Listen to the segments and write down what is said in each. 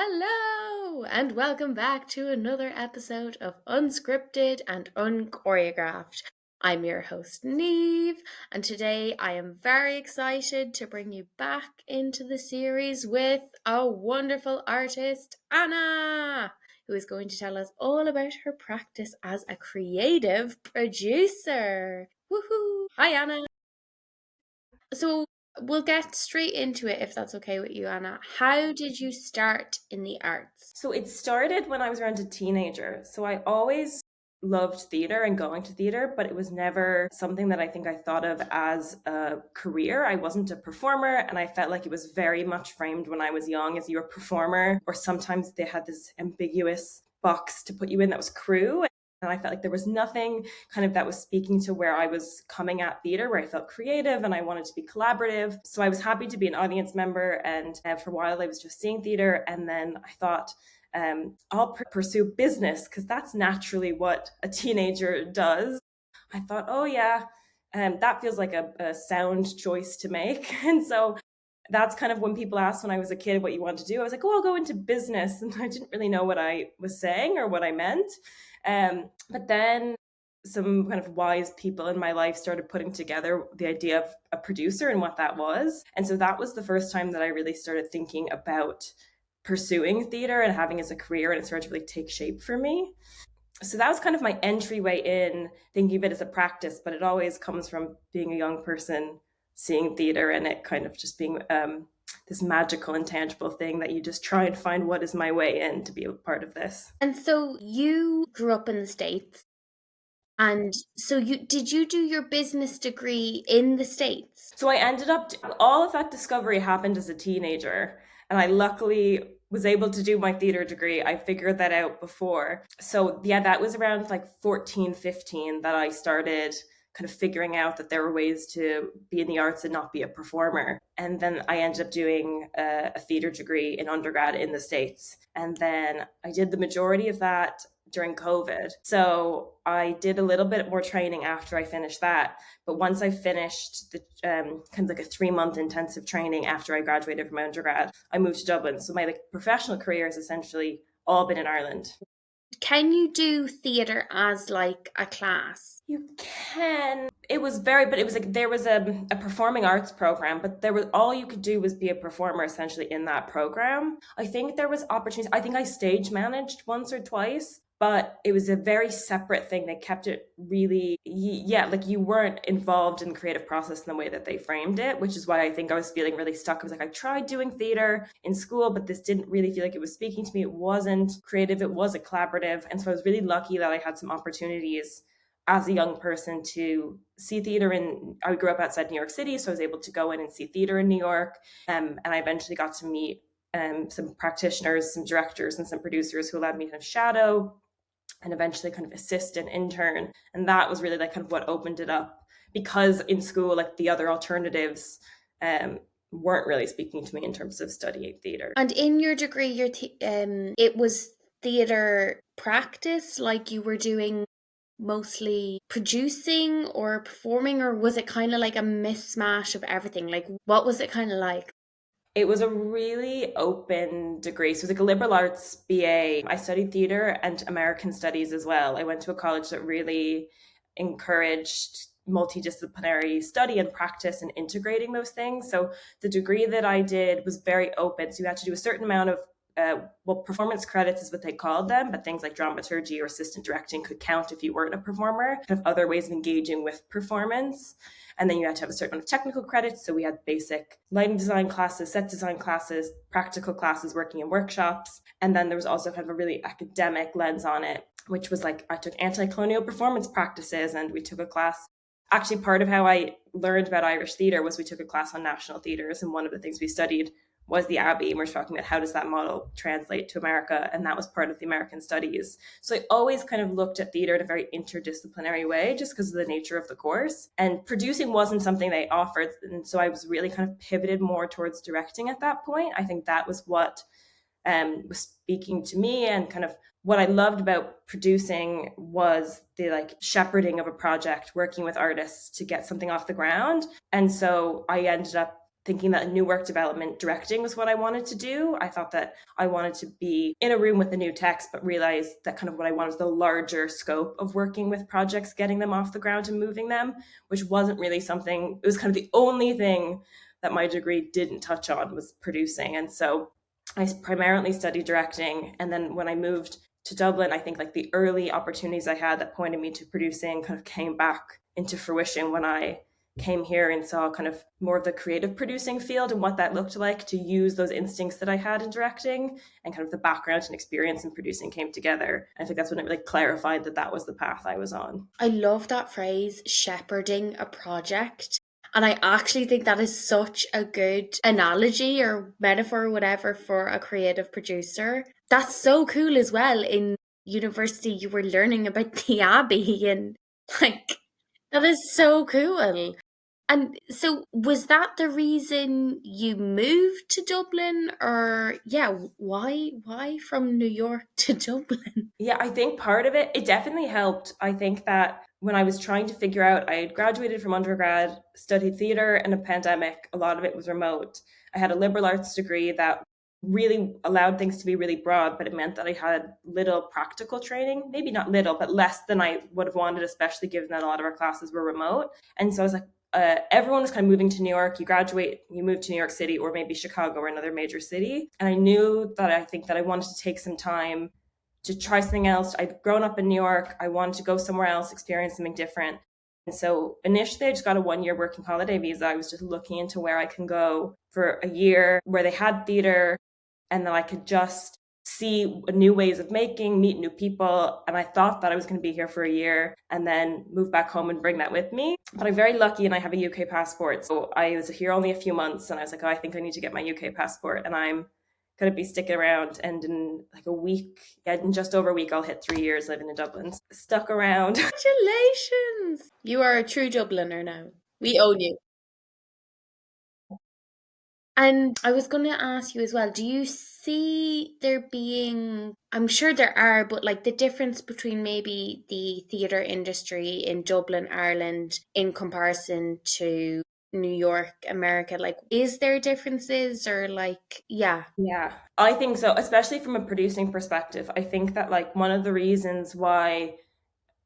Hello, and welcome back to another episode of Unscripted and Unchoreographed. I'm your host, Neve, and today I am very excited to bring you back into the series with a wonderful artist, Anna, who is going to tell us all about her practice as a creative producer. Woohoo! Hi, Anna. So, we'll get straight into it if that's okay with you, Anna. How did you start in the arts? So it started when I was around a teenager. So I always loved theater and going to theater, but it was never something that I think I thought of as a career. I wasn't a performer, and I felt like it was very much framed when I was young as you're a performer, or sometimes they had this ambiguous box to put you in that was crew. And I felt like there was nothing kind of that was speaking to where I was coming at theater, where I felt creative and I wanted to be collaborative. So I was happy to be an audience member. And for a while, I was just seeing theater. And then I thought, I'll pursue business because that's naturally what a teenager does. I thought, oh, yeah, that feels like a sound choice to make. And so that's kind of when people asked when I was a kid what you want to do. I was like, oh, I'll go into business. And I didn't really know what I was saying or what I meant. But then some kind of wise people in my life started putting together the idea of a producer and what that was. And so that was the first time that I really started thinking about pursuing theater and having it as a career, and it started to really take shape for me. So that was kind of my entryway in thinking of it as a practice, but it always comes from being a young person, seeing theater, and it kind of just being this magical, intangible thing that you just try and find what is my way in to be a part of this. And so you grew up in the States. And so did you do your business degree in the States? So I ended up, all of that discovery happened as a teenager. And I luckily was able to do my theater degree. I figured that out before. So yeah, that was around like 14, 15 that I started kind of figuring out that there were ways to be in the arts and not be a performer. And then I ended up doing a theater degree in undergrad in the States. And then I did the majority of that during COVID. So I did a little bit more training after I finished that. But once I finished the kind of like a 3-month intensive training after I graduated from my undergrad, I moved to Dublin. So my like professional career has essentially all been in Ireland. Can you do theater as like a class? You can. It was but it was like there was a performing arts program, but there was all you could do was be a performer essentially in that program. I think there was opportunities. I think I stage managed once or twice, but it was a very separate thing. They kept it really, yeah, like you weren't involved in the creative process in the way that they framed it, which is why I think I was feeling really stuck. I was like, I tried doing theater in school, but this didn't really feel like it was speaking to me. It wasn't creative. It was a collaborative. And so I was really lucky that I had some opportunities as a young person to see theater I grew up outside New York City, so I was able to go in and see theater in New York. And I eventually got to meet some practitioners, some directors, and some producers who allowed me to kind of shadow and eventually kind of assist and intern. And that was really like kind of what opened it up, because in school, like the other alternatives weren't really speaking to me in terms of studying theater. And in your degree, it was theater practice, like you were doing mostly producing or performing, or was it kind of like a mismatch of everything? Like, what was it kind of like? It was a really open degree. So it was like a liberal arts BA. I studied theater and American studies as well. I went to a college that really encouraged multidisciplinary study and practice and integrating those things. So the degree that I did was very open. So you had to do a certain amount of performance credits is what they called them, but things like dramaturgy or assistant directing could count if you weren't a performer. Kind of other ways of engaging with performance. And then you had to have a certain amount of technical credits. So we had basic lighting design classes, set design classes, practical classes, working in workshops. And then there was also kind of a really academic lens on it, which was like I took anti-colonial performance practices, and we took a class. Actually, part of how I learned about Irish theatre was we took a class on national theatres, and one of the things we studied was the Abbey, and we're talking about how does that model translate to America, and that was part of the American studies. So I always kind of looked at theater in a very interdisciplinary way, just because of the nature of the course. And producing wasn't something they offered, and so I was really kind of pivoted more towards directing at that point. I think that was what was speaking to me, and kind of what I loved about producing was the like shepherding of a project, working with artists to get something off the ground. And so I ended up thinking that new work development directing was what I wanted to do. I thought that I wanted to be in a room with a new text, but realized that kind of what I wanted was the larger scope of working with projects, getting them off the ground and moving them, which wasn't really something, it was kind of the only thing that my degree didn't touch on was producing. And so I primarily studied directing. And then when I moved to Dublin, I think like the early opportunities I had that pointed me to producing kind of came back into fruition when I came here and saw kind of more of the creative producing field and what that looked like, to use those instincts that I had in directing, and kind of the background and experience in producing came together. I think that's when it really clarified that that was the path I was on. I love that phrase, shepherding a project. And I actually think that is such a good analogy or metaphor or whatever for a creative producer. That's so cool as well. In university, you were learning about the Abbey, and like, that is so cool. And so was that the reason you moved to Dublin, or why from New York to Dublin? Yeah, I think part of it definitely helped. I think that when I was trying to figure out, I had graduated from undergrad, studied theater, and a pandemic, a lot of it was remote. I had a liberal arts degree that really allowed things to be really broad, but it meant that I had little practical training, maybe not little, but less than I would have wanted, especially given that a lot of our classes were remote. And so I was like, everyone was kind of moving to New York. You graduate, you move to New York City or maybe Chicago or another major city. And I knew that I think that I wanted to take some time to try something else. I'd grown up in New York. I wanted to go somewhere else, experience something different. And so initially I just got a 1-year working holiday visa. I was just looking into where I can go for a year where they had theater, and then I could just see new ways of making, meet new people. And I thought that I was going to be here for a year and then move back home and bring that with me. But I'm very lucky and I have a UK passport. So I was here only a few months and I was like, oh, I think I need to get my UK passport. And I'm going to be sticking around. And in like a week, in just over a week, I'll hit 3 years living in Dublin. Stuck around. Congratulations! You are a true Dubliner now. We own you. And I was going to ask you as well, do you see there being, I'm sure there are, but like the difference between maybe the theatre industry in Dublin, Ireland, in comparison to New York, America? Like, is there differences or like, yeah? Yeah, I think so, especially from a producing perspective. I think that like one of the reasons why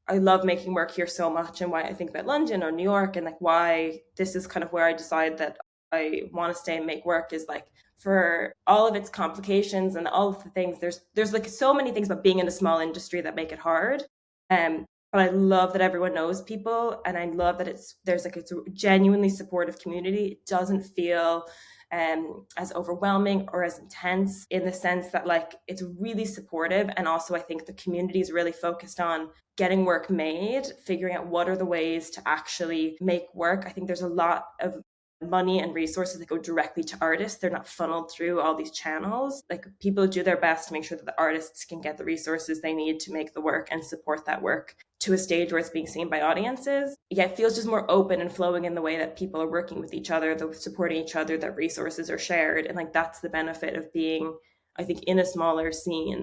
I love making work here so much and why I think about London or New York and like why this is kind of where I decide that I want to stay and make work is like, for all of its complications and all of the things, there's like so many things about being in a small industry that make it hard. But I love that everyone knows people, and I love that it's a genuinely supportive community. It doesn't feel as overwhelming or as intense, in the sense that like it's really supportive. And also I think the community is really focused on getting work made, figuring out what are the ways to actually make work. I think there's a lot of money and resources that go directly to artists. They're not funneled through all these channels. Like, people do their best to make sure that the artists can get the resources they need to make the work and support that work to a stage where it's being seen by audiences. Yeah, it feels just more open and flowing in the way that people are working with each other, they're supporting each other, that resources are shared. And like, that's the benefit of being, I think, in a smaller scene.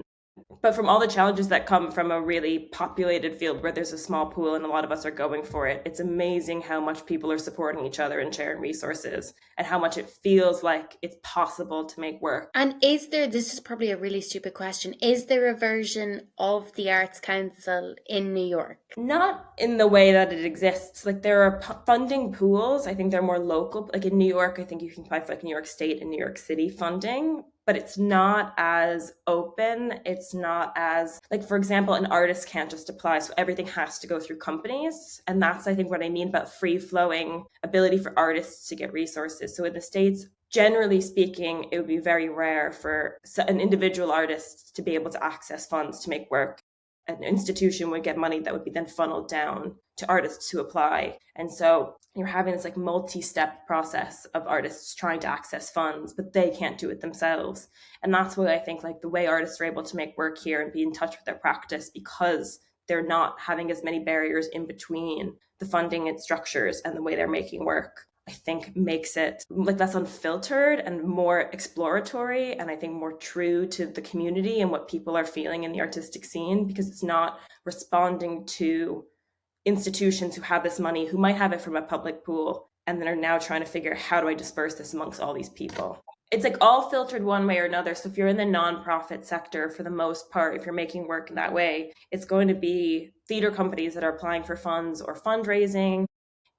But from all the challenges that come from a really populated field where there's a small pool and a lot of us are going for it, it's amazing how much people are supporting each other and sharing resources, and how much it feels like it's possible to make work. And is there, this is probably a really stupid question, is there a version of the Arts Council in New York? Not in the way that it exists. Like, there are funding pools. I think they're more local. Like in New York, I think you can apply for like New York State and New York City funding, but it's not as open. It's not as, like, for example, an artist can't just apply. So everything has to go through companies. And that's, I think, what I mean about free flowing ability for artists to get resources. So in the States, generally speaking, it would be very rare for an individual artist to be able to access funds to make work. An institution would get money that would be then funneled down to artists who apply. And so you're having this like multi-step process of artists trying to access funds, but they can't do it themselves. And that's why I think like the way artists are able to make work here and be in touch with their practice, because they're not having as many barriers in between the funding and structures and the way they're making work, I think makes it like less unfiltered and more exploratory, and I think more true to the community and what people are feeling in the artistic scene, because it's not responding to institutions who have this money, who might have it from a public pool, and then are now trying to figure out how do I disperse this amongst all these people. It's like all filtered one way or another. So if you're in the nonprofit sector, for the most part, if you're making work in that way, it's going to be theater companies that are applying for funds or fundraising.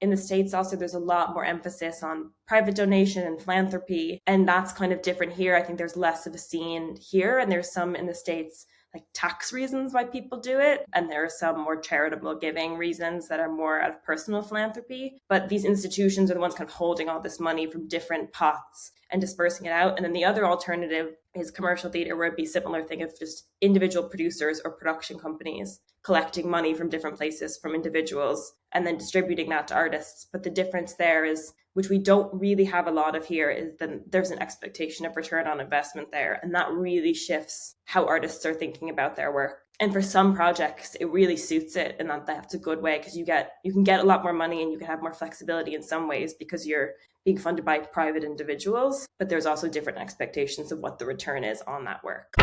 In the States also, there's a lot more emphasis on private donation and philanthropy, and that's kind of different here. I think there's less of a scene here, and there's some in the States like tax reasons why people do it, and there are some more charitable giving reasons that are more out of personal philanthropy. But these institutions are the ones kind of holding all this money from different pots and dispersing it out. And then the other alternative is commercial theater, where it'd be a similar thing of just individual producers or production companies collecting money from different places from individuals and then distributing that to artists. But the difference there is, which we don't really have a lot of here, is then there's an expectation of return on investment there. And that really shifts how artists are thinking about their work. And for some projects, it really suits it, and that's a good way, because you can get a lot more money and you can have more flexibility in some ways because you're being funded by private individuals, but there's also different expectations of what the return is on that work.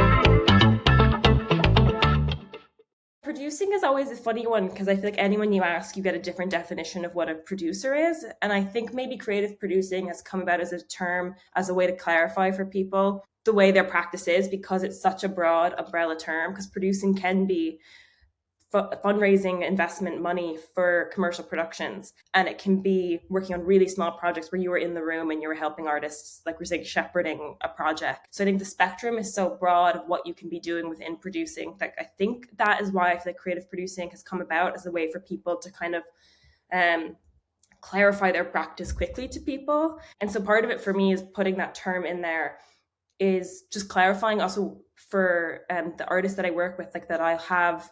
Producing is always a funny one, because I feel like anyone you ask, you get a different definition of what a producer is. And I think maybe creative producing has come about as a term, as a way to clarify for people the way their practice is, because it's such a broad umbrella term, because producing can be fundraising investment money for commercial productions, and it can be working on really small projects where you were in the room and you were helping artists, like we're saying, shepherding a project. So I think the spectrum is so broad of what you can be doing within producing. Like, I think that is why I feel like creative producing has come about as a way for people to kind of clarify their practice quickly to people. And so part of it for me is putting that term in there, is just clarifying also for the artists that I work with, like that I have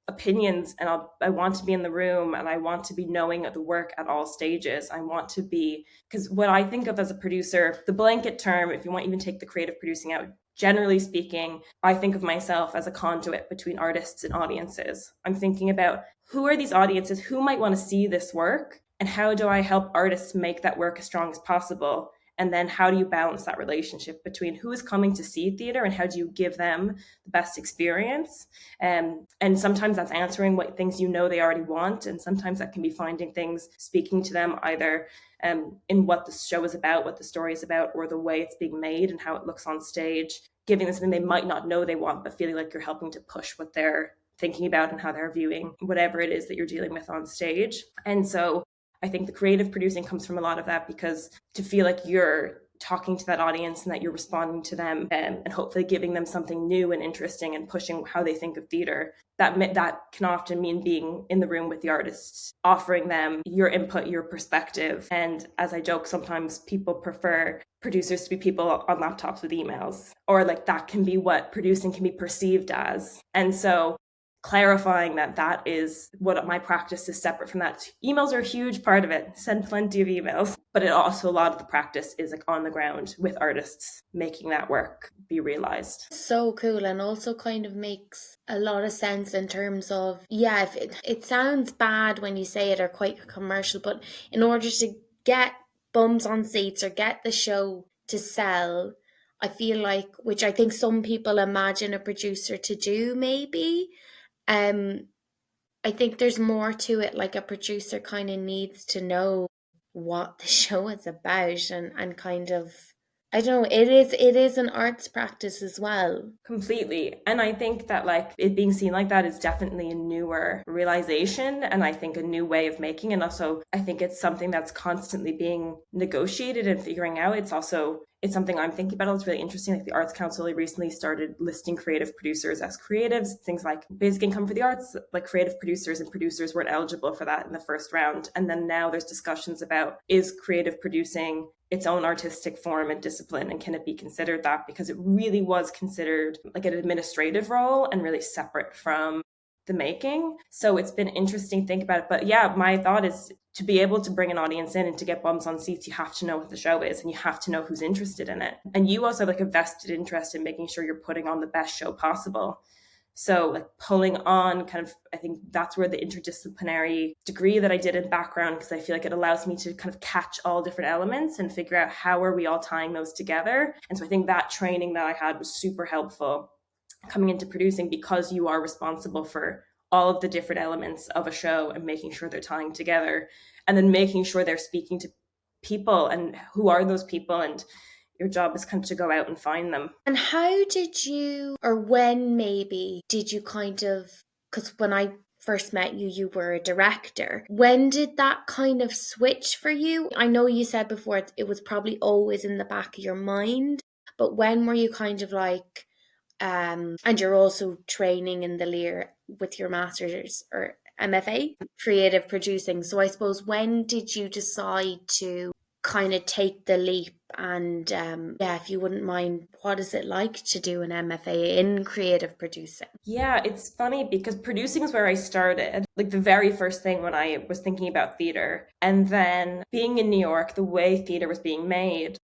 opinions, and I want to be in the room, and I want to be knowing the work at all stages. I want to be, because what I think of as a producer, the blanket term, if you want to even take the creative producing out, generally speaking, I think of myself as a conduit between artists and audiences. I'm thinking about who are these audiences, who might want to see this work, and how do I help artists make that work as strong as possible? And then how do you balance that relationship between who is coming to see theater and how do you give them the best experience? And sometimes that's answering what things you know they already want. And sometimes that can be finding things, speaking to them either in what the show is about, what the story is about, or the way it's being made and how it looks on stage, giving them something they might not know they want, but feeling like you're helping to push what they're thinking about and how they're viewing whatever it is that you're dealing with on stage. And so I think the creative producing comes from a lot of that, because to feel like you're talking to that audience and that you're responding to them and hopefully giving them something new and interesting and pushing how they think of theater, that can often mean being in the room with the artists, offering them your input, your perspective. And as I joke, sometimes people prefer producers to be people on laptops with emails, or like that can be what producing can be perceived as. And so clarifying that is what my practice is separate from that. Emails are a huge part of it. Send plenty of emails. But it also, a lot of the practice is like on the ground with artists, making that work be realized. So cool, and also kind of makes a lot of sense in terms of, if it sounds bad when you say it, or quite commercial, but in order to get bums on seats or get the show to sell, I feel like, which I think some people imagine a producer to do maybe, I think there's more to it. Like, a producer kind of needs to know what the show is about, and kind of, I don't know, it is an arts practice as well. Completely. And I think that like it being seen like that is definitely a newer realization, and I think a new way of making. And also I think it's something that's constantly being negotiated and figuring out. It's something I'm thinking about. It's really interesting. Like the Arts Council recently started listing creative producers as creatives, things like basic income for the arts, like creative producers and producers weren't eligible for that in the first round. And then now there's discussions about, is creative producing its own artistic form and discipline, and can it be considered that? Because it really was considered like an administrative role and really separate from the making. So it's been interesting to think about it. But yeah, my thought is to be able to bring an audience in and to get bums on seats, you have to know what the show is, and you have to know who's interested in it. And you also have like a vested interest in making sure you're putting on the best show possible. So like pulling on kind of, I think that's where the interdisciplinary degree that I did in background, because I feel like it allows me to kind of catch all different elements and figure out how are we all tying those together. And so I think that training that I had was super helpful coming into producing, because you are responsible for all of the different elements of a show and making sure they're tying together. and then making sure they're speaking to people, and who are those people, and your job is kind of to go out and find them. And how did you, or when maybe, did you kind of, because when I first met you, you were a director. When did that kind of switch for you? I know you said before it was probably always in the back of your mind, but when were you kind of like, and you're also training in the Lear with your master's or MFA, creative producing. So I suppose when did you decide to kind of take the leap? And if you wouldn't mind, what is it like to do an MFA in creative producing? Yeah, it's funny because producing is where I started, like the very first thing when I was thinking about theater. And then being in New York, the way theater was being made,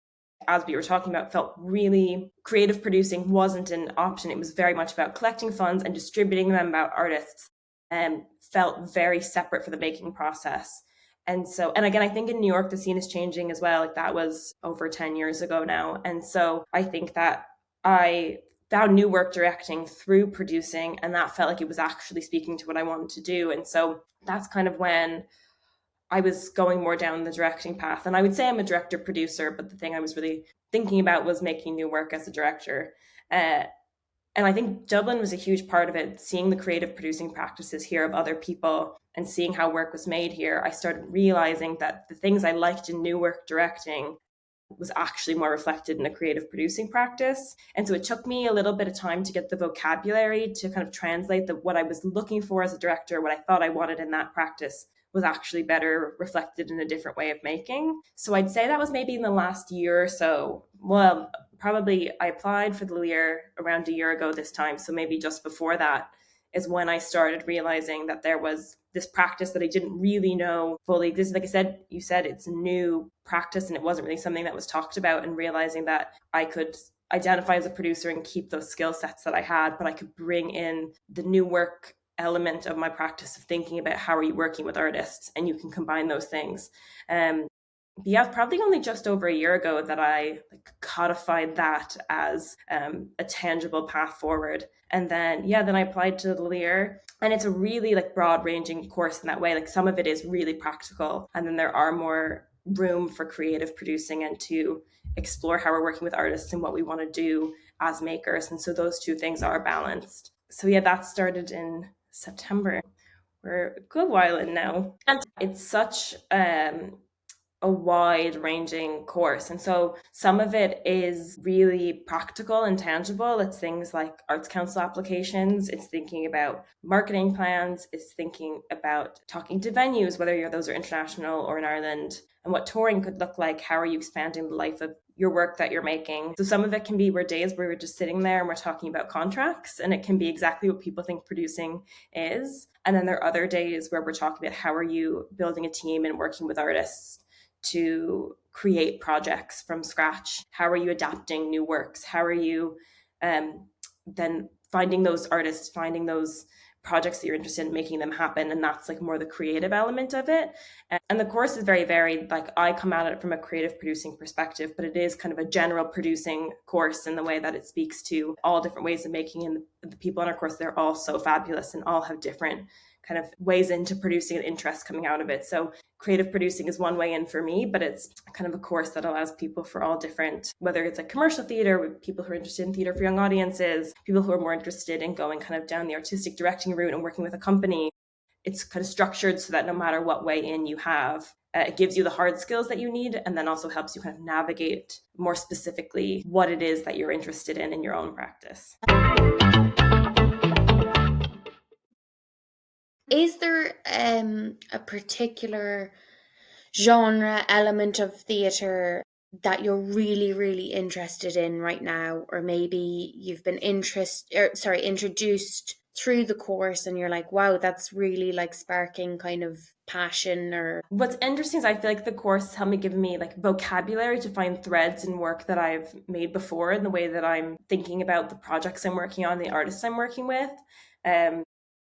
as we were talking about, felt really creative producing wasn't an option. It was very much about collecting funds and distributing them about artists, and felt very separate for the making process. And so, and again, I think in New York, the scene is changing as well. Like that was over 10 years ago now. And so I think that I found new work directing through producing, and that felt like it was actually speaking to what I wanted to do. And so that's kind of when I was going more down the directing path. And I would say I'm a director producer, but the thing I was really thinking about was making new work as a director. And I think Dublin was a huge part of it, seeing the creative producing practices here of other people and seeing how work was made here. I started realizing that the things I liked in new work directing was actually more reflected in a creative producing practice. And so it took me a little bit of time to get the vocabulary to kind of translate what I was looking for as a director, what I thought I wanted in that practice was actually better reflected in a different way of making. So I'd say that was maybe in the last year or so. Well, probably I applied for the Lear around a year ago this time. So maybe just before that is when I started realizing that there was this practice that I didn't really know fully existed. Like I said, you said it's a new practice and it wasn't really something that was talked about, and realizing that I could identify as a producer and keep those skill sets that I had, but I could bring in the new work element of my practice of thinking about how are you working with artists, and you can combine those things. But yeah, probably only just over a year ago that I codified that as a tangible path forward. And then I applied to the Lear, and it's a really broad ranging course in that way. Like some of it is really practical, and then there are more room for creative producing and to explore how we're working with artists and what we want to do as makers. And so those two things are balanced. So yeah, that started in September. We're a good while in now. And it's such a wide ranging course. And so some of it is really practical and tangible. It's things like Arts Council applications. It's thinking about marketing plans. It's thinking about talking to venues, whether those are international or in Ireland, and what touring could look like. How are you expanding the life of your work that you're making? So some of it can be days where we're just sitting there and we're talking about contracts, and it can be exactly what people think producing is. And then there are other days where we're talking about how are you building a team and working with artists to create projects from scratch. How are you adapting new works? How are you then finding those artists, finding those projects that you're interested in, making them happen? And that's more the creative element of it. And the course is very varied. I come at it from a creative producing perspective, but it is kind of a general producing course in the way that it speaks to all different ways of making. And the people in our course, they're all so fabulous and all have different kind of ways into producing and interest coming out of it. So creative producing is one way in for me, but it's kind of a course that allows people for all different, whether it's commercial theater, with people who are interested in theater for young audiences, people who are more interested in going kind of down the artistic directing route and working with a company. It's kind of structured so that no matter what way in you have, it gives you the hard skills that you need, and then also helps you kind of navigate more specifically what it is that you're interested in your own practice. Is there a particular genre element of theatre that you're really, really interested in right now, or maybe you've been introduced through the course and you're like, wow, that's really sparking kind of passion? Or what's interesting is I feel like the course helped me give me vocabulary to find threads in work that I've made before, in the way that I'm thinking about the projects I'm working on, the artists I'm working with. And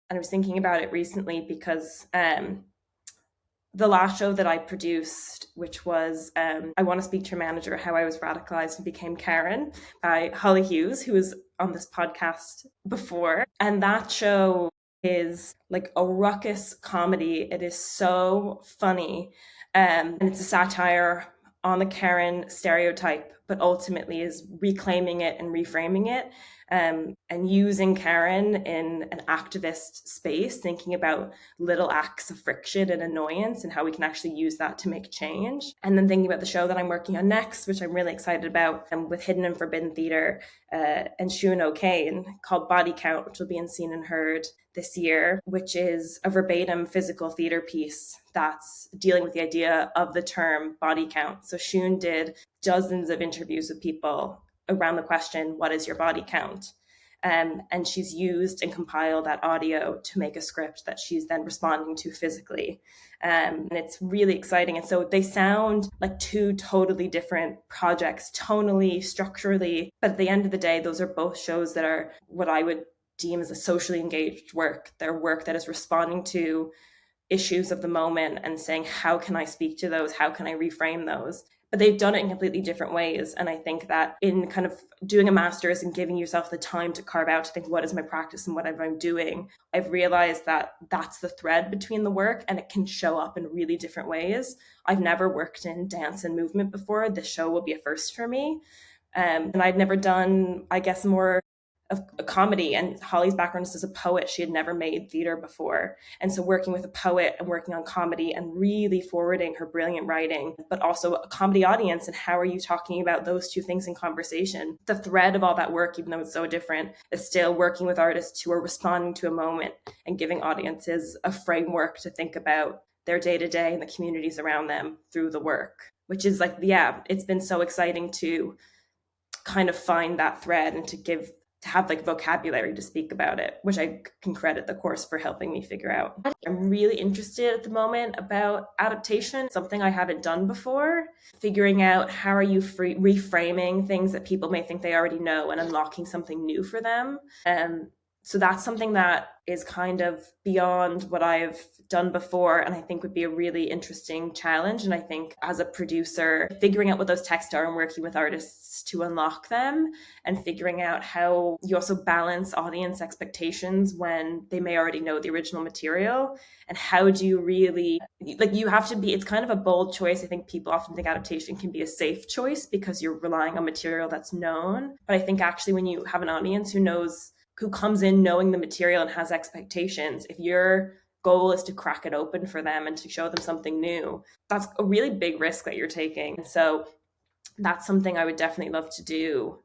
I was thinking about it recently because the last show that I produced, which was I Want to Speak to Your Manager, How I Was Radicalised and Became Karen, by Holly Hughes, who was on this podcast before. And that show is a ruckus comedy. It is so funny. And it's a satire on the Karen stereotype, but ultimately is reclaiming it and reframing it, and using Karen in an activist space, thinking about little acts of friction and annoyance and how we can actually use that to make change. And then thinking about the show that I'm working on next, which I'm really excited about, with Hidden and Forbidden Theatre and Siún O'Kane, called Body Count, which will be in Seen and Heard this year, which is a verbatim physical theatre piece that's dealing with the idea of the term body count. So Siún did dozens of interviews with people around the question, what is your body count? And she's used and compiled that audio to make a script that she's then responding to physically. And it's really exciting. And so they sound like two totally different projects, tonally, structurally. But at the end of the day, those are both shows that are what I would deem as a socially engaged work. They're work that is responding to issues of the moment and saying, how can I speak to those? How can I reframe those? But they've done it in completely different ways. And I think that in kind of doing a master's and giving yourself the time to carve out to think, what is my practice and what am I doing? I've realized that that's the thread between the work, and it can show up in really different ways. I've never worked in dance and movement before. This show will be a first for me. And I'd never done, I guess, more of a comedy, and Holly's background is as a poet. She had never made theater before. And so working with a poet and working on comedy and really forwarding her brilliant writing, but also a comedy audience, and how are you talking about those two things in conversation? The thread of all that work, even though it's so different, is still working with artists who are responding to a moment and giving audiences a framework to think about their day-to-day and the communities around them through the work, which is like, yeah, it's been so exciting to kind of find that thread and to have like vocabulary to speak about it, which I can credit the course for helping me figure out. I'm really interested at the moment about adaptation, something I haven't done before, figuring out how are you reframing things that people may think they already know and unlocking something new for them. So that's something that is kind of beyond what I've done before, and I think would be a really interesting challenge. And I think as a producer, figuring out what those texts are and working with artists to unlock them, and figuring out how you also balance audience expectations when they may already know the original material, and how do you really, like, you have to be, it's kind of a bold choice. I think people often think adaptation can be a safe choice because you're relying on material that's known. But I think actually when you have an audience who comes in knowing the material and has expectations, if your goal is to crack it open for them and to show them something new, that's a really big risk that you're taking. So that's something I would definitely love to do,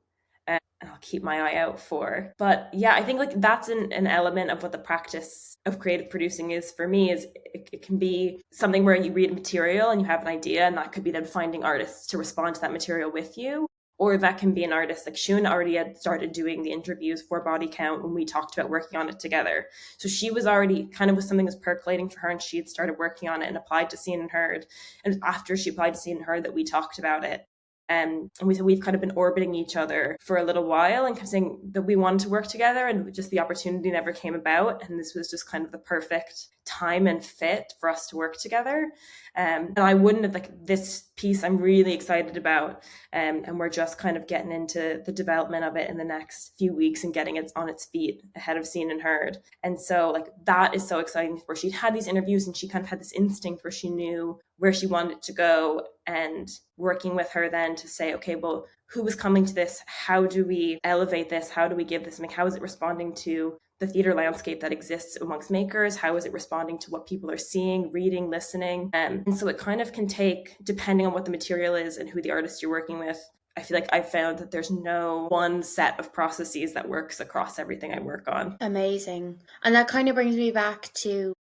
and I'll keep my eye out for. But yeah, I think like that's an element of what the practice of creative producing is for me. Is it can be something where you read material and you have an idea, and that could be then finding artists to respond to that material with you. Or that can be an artist like Siún already had started doing the interviews for Body Count when we talked about working on it together. So she was already kind of was something that was percolating for her, and she had started working on it and applied to Seen and Heard. And after she applied to Seen and Heard that we talked about it. And we've kind of been orbiting each other for a little while and kept saying that we wanted to work together, and just the opportunity never came about. And this was just kind of the perfect time and fit for us to work together. And I wouldn't have, like, this piece I'm really excited about. And we're just kind of getting into the development of it in the next few weeks and getting it on its feet ahead of Seen and Heard. And so like that is so exciting, where she'd had these interviews and she kind of had this instinct where she knew where she wanted to go, and working with her then to say, okay, well, who was coming to this? How do we elevate this? How do we give this? Like, how is it responding to the theater landscape that exists amongst makers? How is it responding to what people are seeing, reading, listening? And so it kind of can take, depending on what the material is and who the artist you're working with, I feel like I've found that there's no one set of processes that works across everything I work on. Amazing. And that kind of brings me back to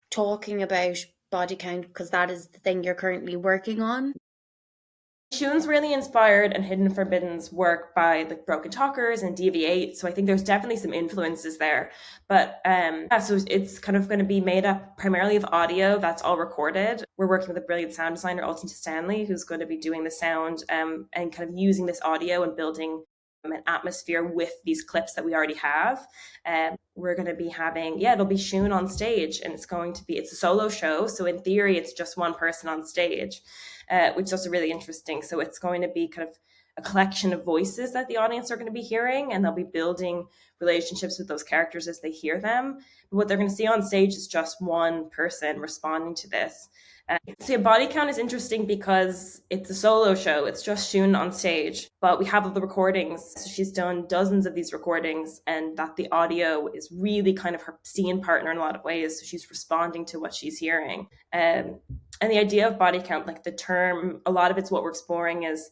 talking about Body Count, because that is the thing you're currently working on. Siún's really inspired and Hidden Forbidden's work by like Broken Talkers and Deviate, so I think there's definitely some influences there. But so it's kind of going to be made up primarily of audio that's all recorded. We're working with a brilliant sound designer, Alton Stanley, who's going to be doing the sound and kind of using this audio and building an atmosphere with these clips that we already have. We're going to be having, it'll be Siún on stage, and it's a solo show. So in theory, it's just one person on stage, which is also really interesting. So it's going to be kind of a collection of voices that the audience are going to be hearing, and they'll be building relationships with those characters as they hear them. But what they're going to see on stage is just one person responding to this. So body count is interesting because it's a solo show. It's just Siún on stage, but we have all the recordings. So she's done dozens of these recordings, and that the audio is really kind of her scene partner in a lot of ways. So she's responding to what she's hearing. And the idea of body count, like the term, a lot of it's what we're exploring is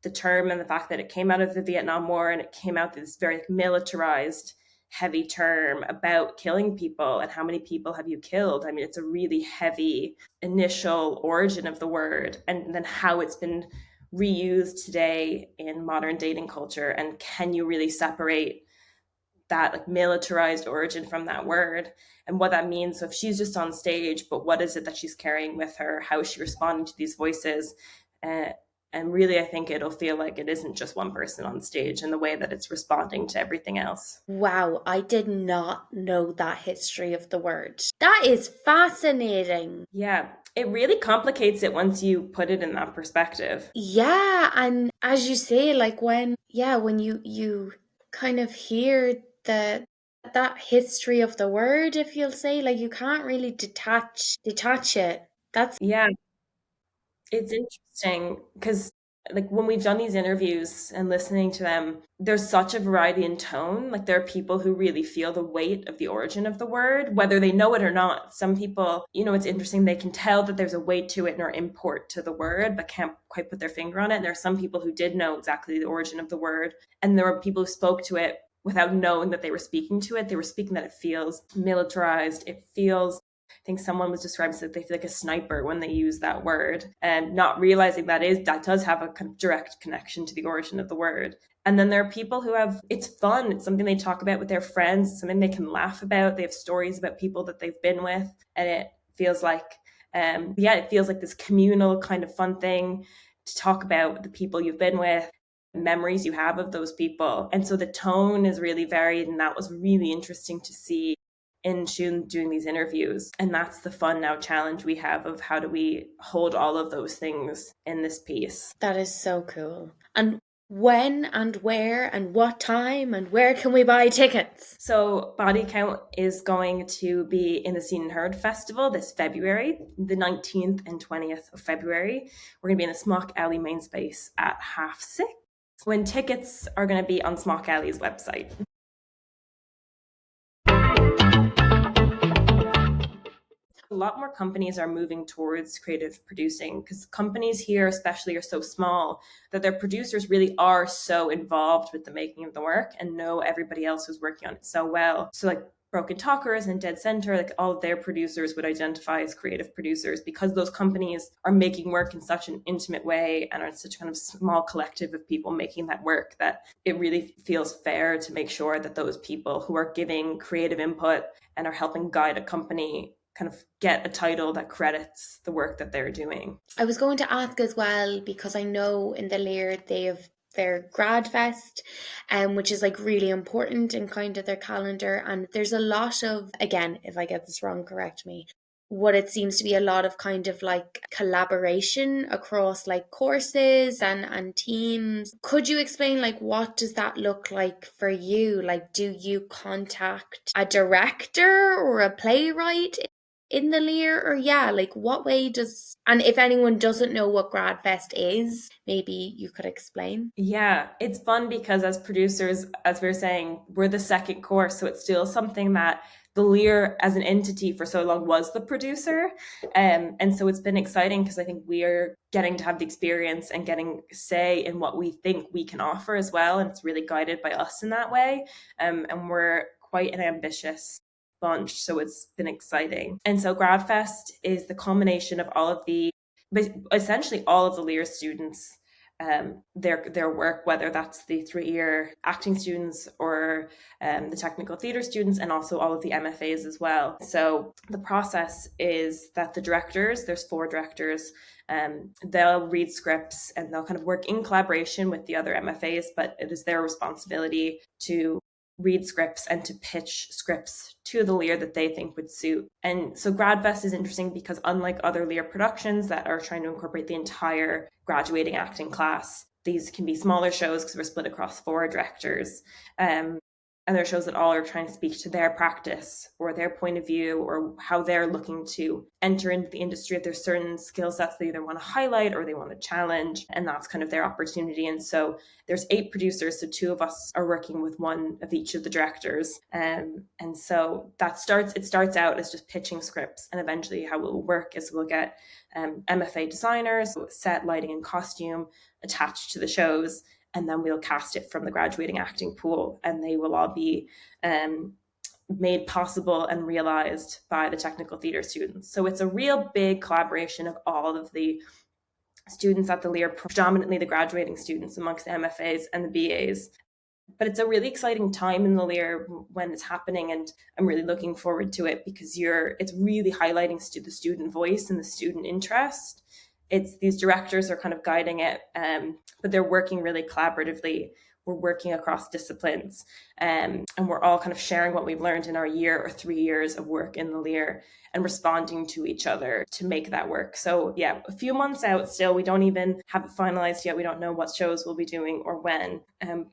the term and the fact that it came out of the Vietnam War, and it came out this very militarized, heavy term about killing people and how many people have you killed. I mean, it's a really heavy initial origin of the word, and then how it's been reused today in modern dating culture. And can you really separate that like militarized origin from that word and what that means? So if she's just on stage, but what is it that she's carrying with her? How is she responding to these voices? And really, I think it'll feel like it isn't just one person on stage in the way that it's responding to everything else. Wow, I did not know that history of the word. That is fascinating. Yeah, it really complicates it once you put it in that perspective. Yeah, and as you say, like when you kind of hear that history of the word, if you'll say, like you can't really detach it. That's Yeah, it's interesting because like when we've done these interviews and listening to them, there's such a variety in tone. Like there are people who really feel the weight of the origin of the word, whether they know it or not. Some people, it's interesting, they can tell that there's a weight to it or import to the word, but can't quite put their finger on it. And there are some people who did know exactly the origin of the word. And there were people who spoke to it without knowing that they were speaking to it. They were speaking that it feels militarized. It feels, I think someone was describing that they feel like a sniper when they use that word, and not realizing that does have a kind of direct connection to the origin of the word. And then there are people who have, it's fun. It's something they talk about with their friends. It's something they can laugh about. They have stories about people that they've been with. And it feels like, it feels like this communal kind of fun thing to talk about the people you've been with, memories you have of those people. And so the tone is really varied. And that was really interesting to see in Siún doing these interviews. And that's the fun now challenge we have of how do we hold all of those things in this piece. That is so cool. And when and where and what time and where can we buy tickets? So Body Count is going to be in the Seen and Heard Festival this February, the 19th and 20th of February. We're going to be in the Smock Alley main space at 6:30, when tickets are going to be on Smock Alley's website. A lot more companies are moving towards creative producing because companies here especially are so small that their producers really are so involved with the making of the work and know everybody else who's working on it so well. So like Broken Talkers and Dead Center, like all of their producers would identify as creative producers because those companies are making work in such an intimate way and are such a kind of small collective of people making that work that it really feels fair to make sure that those people who are giving creative input and are helping guide a company kind of get a title that credits the work that they're doing. I was going to ask as well, because I know in the Lear they have their grad fest, which is like really important in kind of their calendar. And there's a lot of, again, if I get this wrong, correct me, what it seems to be a lot of kind of like collaboration across like courses and teams. Could you explain like what does that look like for you? Like, do you contact a director or a playwright in the Lear, or like what way does, and if anyone doesn't know what Grad Fest is, maybe you could explain? Yeah, it's fun because as producers, as we were saying, we're the second course, so it's still something that the Lear as an entity for so long was the producer. And so it's been exciting because I think we're getting to have the experience and getting say in what we think we can offer as well. And it's really guided by us in that way. And we're quite an ambitious bunch, so it's been exciting. And so GradFest is the culmination of essentially all of the Lear students, their work, whether that's the 3-year acting students or the technical theatre students, and also all of the MFAs as well. So the process is that the directors, there's 4 directors, they'll read scripts and they'll kind of work in collaboration with the other MFAs, but it is their responsibility to read scripts and to pitch scripts to the Lear that they think would suit. And so GradFest is interesting because unlike other Lear productions that are trying to incorporate the entire graduating acting class, these can be smaller shows because we're split across 4 directors. And there are shows that all are trying to speak to their practice or their point of view or how they're looking to enter into the industry. If there's certain skill sets they either want to highlight or they want to challenge, and that's kind of their opportunity. And so there's 8 producers, so 2 of us are working with one of each of the directors. And so it starts out as just pitching scripts, and eventually how it will work is we'll get MFA designers, set, lighting, and costume attached to the shows. And then we'll cast it from the graduating acting pool, and they will all be made possible and realized by the technical theatre students. So it's a real big collaboration of all of the students at the Lear, predominantly the graduating students amongst the MFAs and the BAs. But it's a really exciting time in the Lear when it's happening, and I'm really looking forward to it because it's really highlighting the student voice and the student interest. It's these directors are kind of guiding it, but they're working really collaboratively. We're working across disciplines, and we're all kind of sharing what we've learned in our year or 3 years of work in the Lear and responding to each other to make that work. So yeah, a few months out still. We don't even have it finalized yet. We don't know what shows we'll be doing or when,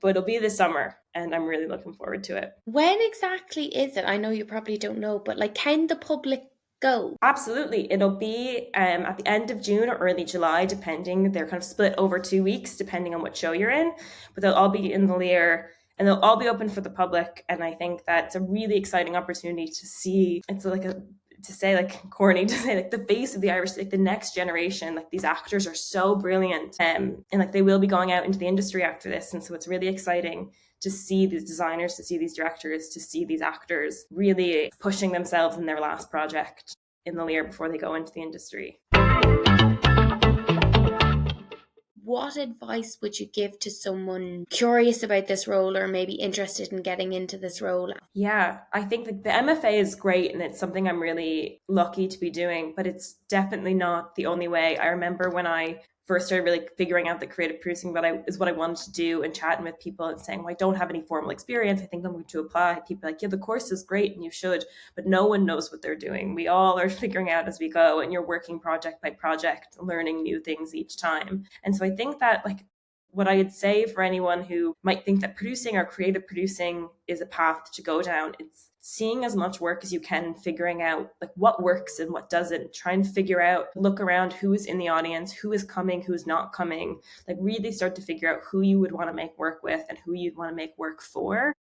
but it'll be this summer, and I'm really looking forward to it. When exactly is it? I know you probably don't know, but like, can the public go? Absolutely. It'll be at the end of June or early July, depending. They're kind of split over 2 weeks, depending on what show you're in. But they'll all be in the Lear, and they'll all be open for the public. And I think that's a really exciting opportunity to see. It's like corny to say, like, the face of the Irish, like the next generation. Like, these actors are so brilliant, and like they will be going out into the industry after this. And so it's really exciting to see these designers, to see these directors, to see these actors really pushing themselves in their last project in the Lear before they go into the industry. What advice would you give to someone curious about this role or maybe interested in getting into this role? Yeah, I think that the MFA is great, and it's something I'm really lucky to be doing, but it's definitely not the only way. I remember when I first started really figuring out that creative producing is what I wanted to do, and chatting with people and saying, well, I don't have any formal experience, I think I'm going to apply. People are like, yeah, the course is great and you should, but no one knows what they're doing. We all are figuring out as we go, and you're working project by project, learning new things each time. And so I think that, like, what I would say for anyone who might think that producing or creative producing is a path to go down, it's seeing as much work as you can and figuring out like what works and what doesn't. Try and figure out, look around who is in the audience, who is coming, who's not coming. Like, really start to figure out who you would want to make work with and who you'd want to make work for.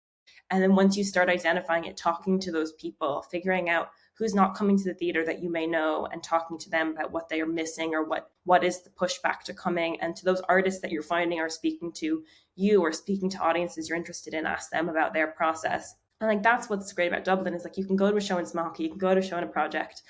And then once you start identifying it, talking to those people, figuring out who's not coming to the theater that you may know, and talking to them about what they are missing or what is the pushback to coming. And to those artists that you're finding are speaking to you or speaking to audiences you're interested in, ask them about their process. And like, that's what's great about Dublin, is like, you can go to a show in Smoky, you can go to a show in a project,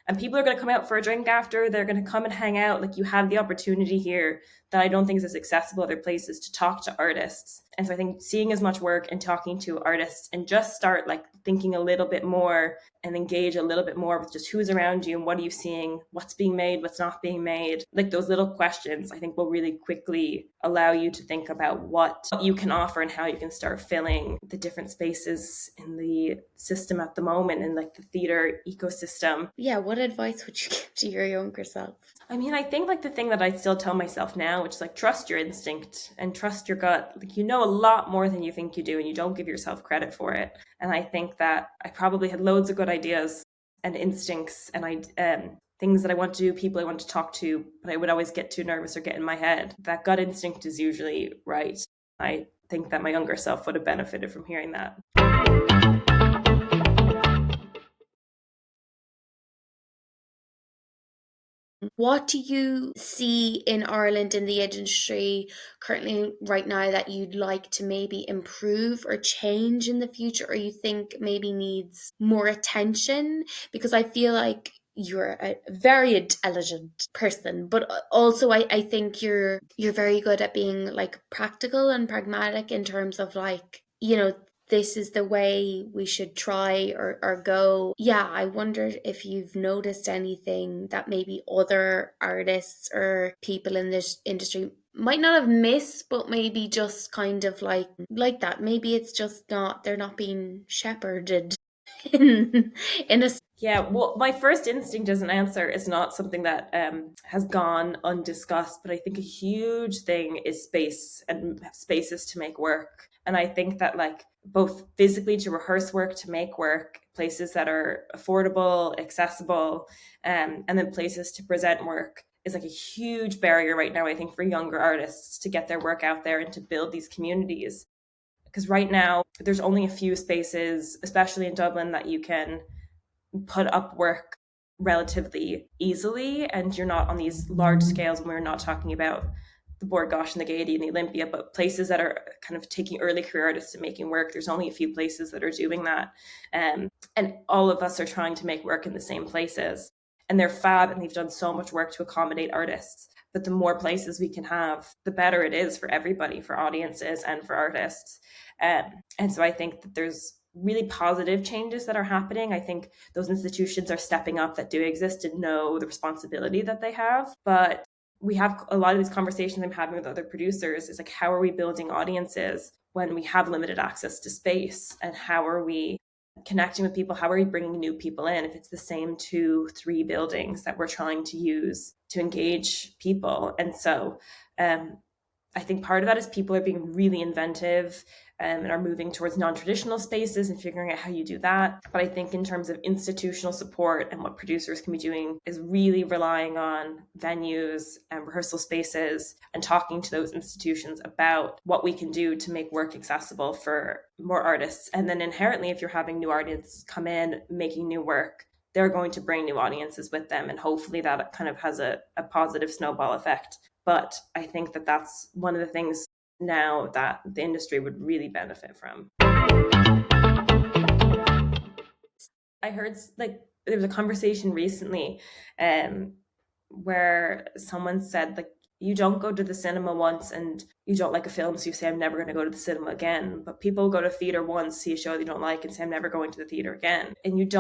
and people are going to come out for a drink after, they're going to come and hang out. Like, you have the opportunity here that I don't think is as accessible other places, to talk to artists. And so I think seeing as much work and talking to artists, and just start like thinking a little bit more and engage a little bit more with just who's around you and what are you seeing, what's being made, what's not being made. Like, those little questions, I think, will really quickly allow you to think about what you can offer and how you can start filling the different spaces in the system at the moment, and like the theater ecosystem. Yeah, what advice would you give to your younger self? I mean, I think like the thing that I still tell myself now, which is like, trust your instinct and trust your gut. Like, you know a lot more than you think you do, and you don't give yourself credit for it. And I think that I probably had loads of good ideas and instincts and things that I want to do, people I want to talk to, but I would always get too nervous or get in my head. That gut instinct is usually right. I think that my younger self would have benefited from hearing that. What do you see in Ireland in the industry currently right now that you'd like to maybe improve or change in the future, or you think maybe needs more attention? Because I feel like you're a very intelligent person, but also I think you're very good at being like practical and pragmatic in terms of like, you know, this is the way we should try or go. Yeah, I wonder if you've noticed anything that maybe other artists or people in this industry might not have missed, but maybe just kind of like that. Maybe it's just they're not being shepherded in a... Yeah, well, my first instinct as an answer is not something that has gone undiscussed, but I think a huge thing is space and spaces to make work. And I think that like both physically to rehearse work, to make work, places that are affordable, accessible, and then places to present work is like a huge barrier right now, I think, for younger artists to get their work out there and to build these communities. Because right now, there's only a few spaces, especially in Dublin, that you can put up work relatively easily, and you're not on these large scales. And we're not talking about the Bord Gáis and the Gaiety and the Olympia, but places that are kind of taking early career artists and making work. There's only a few places that are doing that. And all of us are trying to make work in the same places. And they're fab, and they've done so much work to accommodate artists. But the more places we can have, the better it is for everybody, for audiences and for artists. And so I think that there's really positive changes that are happening. I think those institutions are stepping up that do exist and know the responsibility that they have. But we have a lot of these conversations I'm having with other producers is like, how are we building audiences when we have limited access to space? And how are we connecting with people? How are we bringing new people in if it's the same 2-3 buildings that we're trying to use to engage people? And so I think part of that is people are being really inventive and are moving towards non-traditional spaces and figuring out how you do that. But I think in terms of institutional support and what producers can be doing is really relying on venues and rehearsal spaces and talking to those institutions about what we can do to make work accessible for more artists. And then inherently, if you're having new artists come in, making new work, they're going to bring new audiences with them. And hopefully that kind of has a positive snowball effect. But I think that that's one of the things now that the industry would really benefit from. I heard like there was a conversation recently where someone said like, you don't go to the cinema once and you don't like a film, so you say, I'm never going to go to the cinema again. But people go to theater once, see a show they don't like, and say, I'm never going to the theater again. And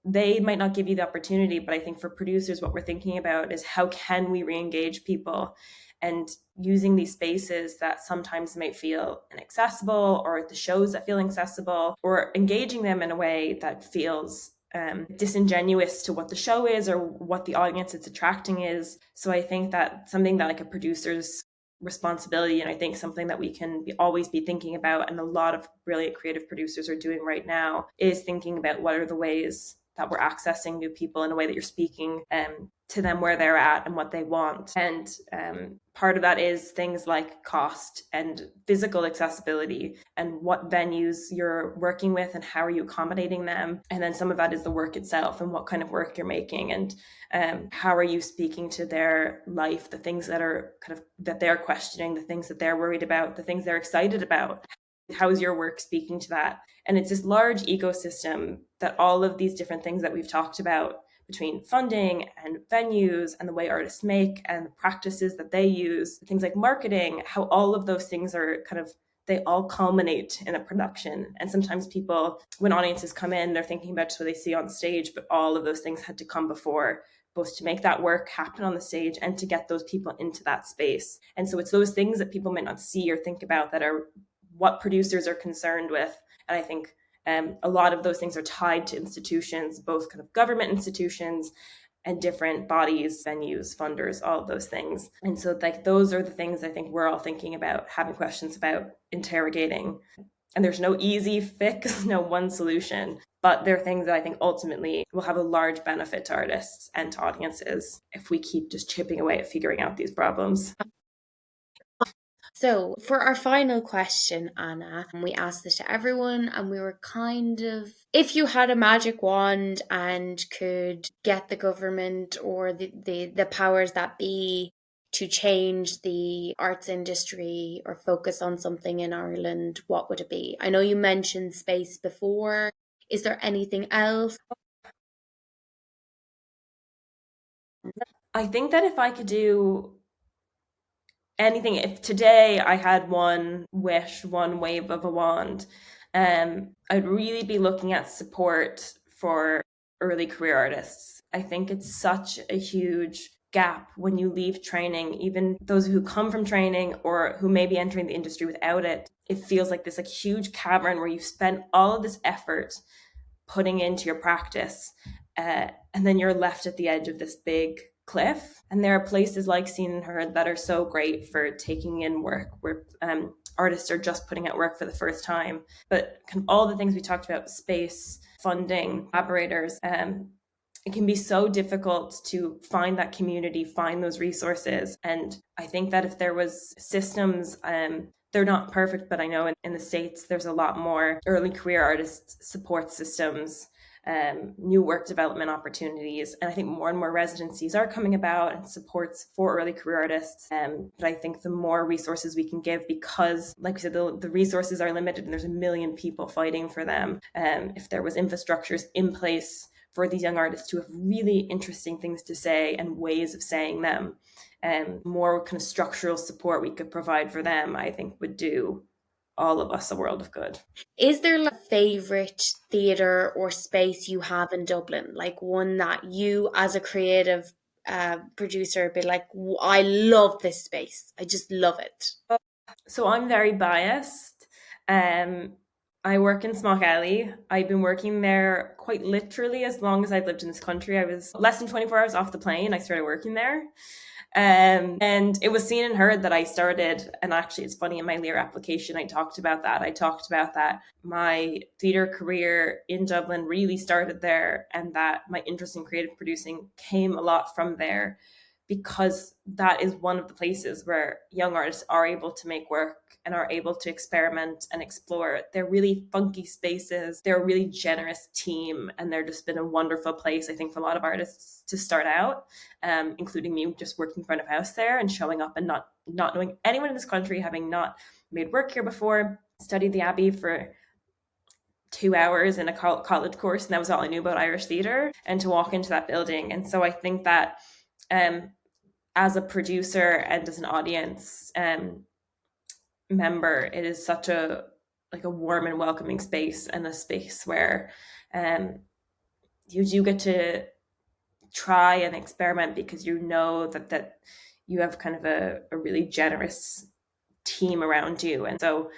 they might not give you the opportunity, but I think for producers, what we're thinking about is how can we re-engage people, and using these spaces that sometimes might feel inaccessible, or the shows that feel inaccessible, or engaging them in a way that feels disingenuous to what the show is or what the audience it's attracting is. So I think that something that like a producer's responsibility, and I think something that we can always be thinking about, and a lot of brilliant creative producers are doing right now, is thinking about what are the ways that we're accessing new people in a way that you're speaking to them where they're at and what they want. And part of that is things like cost and physical accessibility and what venues you're working with and how are you accommodating them. And then some of that is the work itself and what kind of work you're making, and how are you speaking to their life, the things that are kind of that they're questioning, the things that they're worried about, the things they're excited about. How is your work speaking to that? And it's this large ecosystem that all of these different things that we've talked about, between funding and venues and the way artists make and the practices that they use, things like marketing, how all of those things are kind of, they all culminate in a production. And sometimes people, when audiences come in, they're thinking about just what they see on stage, but all of those things had to come before, both to make that work happen on the stage and to get those people into that space. And so it's those things that people might not see or think about that are what producers are concerned with. And I think a lot of those things are tied to institutions, both kind of government institutions and different bodies, venues, funders, all of those things. And so like those are the things I think we're all thinking about, having questions about, interrogating. And there's no easy fix, no one solution, but they're things that I think ultimately will have a large benefit to artists and to audiences if we keep just chipping away at figuring out these problems. So for our final question, Anna, we asked this to everyone, and we were kind of, if you had a magic wand and could get the government or the powers that be to change the arts industry or focus on something in Ireland, what would it be? I know you mentioned space before. Is there anything else? I think that if I could do anything, if today I had one wish, one wave of a wand, I'd really be looking at support for early career artists. I think it's such a huge gap when you leave training, even those who come from training or who may be entering the industry without it. It feels like this like huge cavern where you've spent all of this effort putting into your practice, and then you're left at the edge of this big cliff. And there are places like Siún that are so great for taking in work where artists are just putting out work for the first time. But kind of all the things we talked about, space, funding, collaborators, it can be so difficult to find that community, find those resources. And I think that if there was systems, they're not perfect, but I know in the States, there's a lot more early career artist support systems, new work development opportunities. And I think more and more residencies are coming about and supports for early career artists. But I think the more resources we can give, because like we said, the resources are limited and there's a million people fighting for them. If there was infrastructures in place for these young artists to have really interesting things to say and ways of saying them, and more kind of structural support we could provide for them, I think would do all of us a world of good. Is there a favorite theatre or space you have in Dublin? Like one that you as a creative producer be like, I love this space. I just love it. So I'm very biased. I work in Smock Alley. I've been working there quite literally as long as I've lived in this country. I was less than 24 hours off the plane. I started working there. And it was seen and heard that I started, and actually it's funny, in my Lear application, I talked about that my theatre career in Dublin really started there, and that my interest in creative producing came a lot from there, because that is one of the places where young artists are able to make work and are able to experiment and explore. They're really funky spaces. They're a really generous team, and they're just been a wonderful place, I think, for a lot of artists to start out, including me, just working front of house there and showing up and not knowing anyone in this country, having not made work here before, studied the Abbey for 2 hours in a college course, and that was all I knew about Irish theatre, and to walk into that building. And so I think that as a producer and as an audience member, it is such a warm and welcoming space, and a space where you do get to try and experiment, because you know that you have kind of a really generous team around you. And so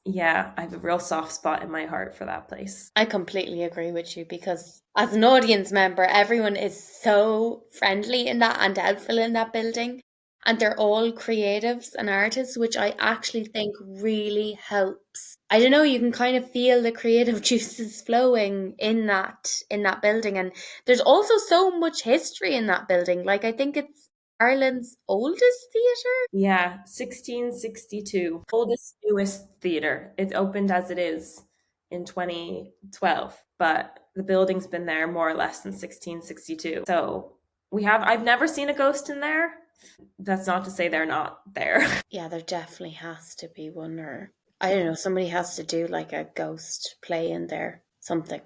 yeah, I have a real soft spot in my heart for that place. I completely agree with you, because as an audience member, everyone is so friendly in that and helpful in that building. And they're all creatives and artists, which I actually think really helps. I don't know, you can kind of feel the creative juices flowing in that building. And there's also so much history in that building. Like, I think it's Ireland's oldest theatre? Yeah, 1662. Oldest, newest theatre. It opened as it is in 2012, but the building's been there more or less since 1662. So I've never seen a ghost in there. That's not to say they're not there. Yeah, there definitely has to be one, or I don't know, somebody has to do like a ghost play in there, something.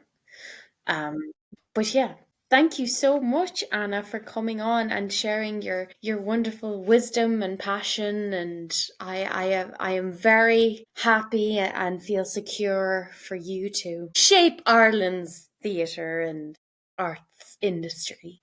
But yeah, thank you so much, Anna, for coming on and sharing your wonderful wisdom and passion. And I am very happy and feel secure for you to shape Ireland's theatre and arts industry.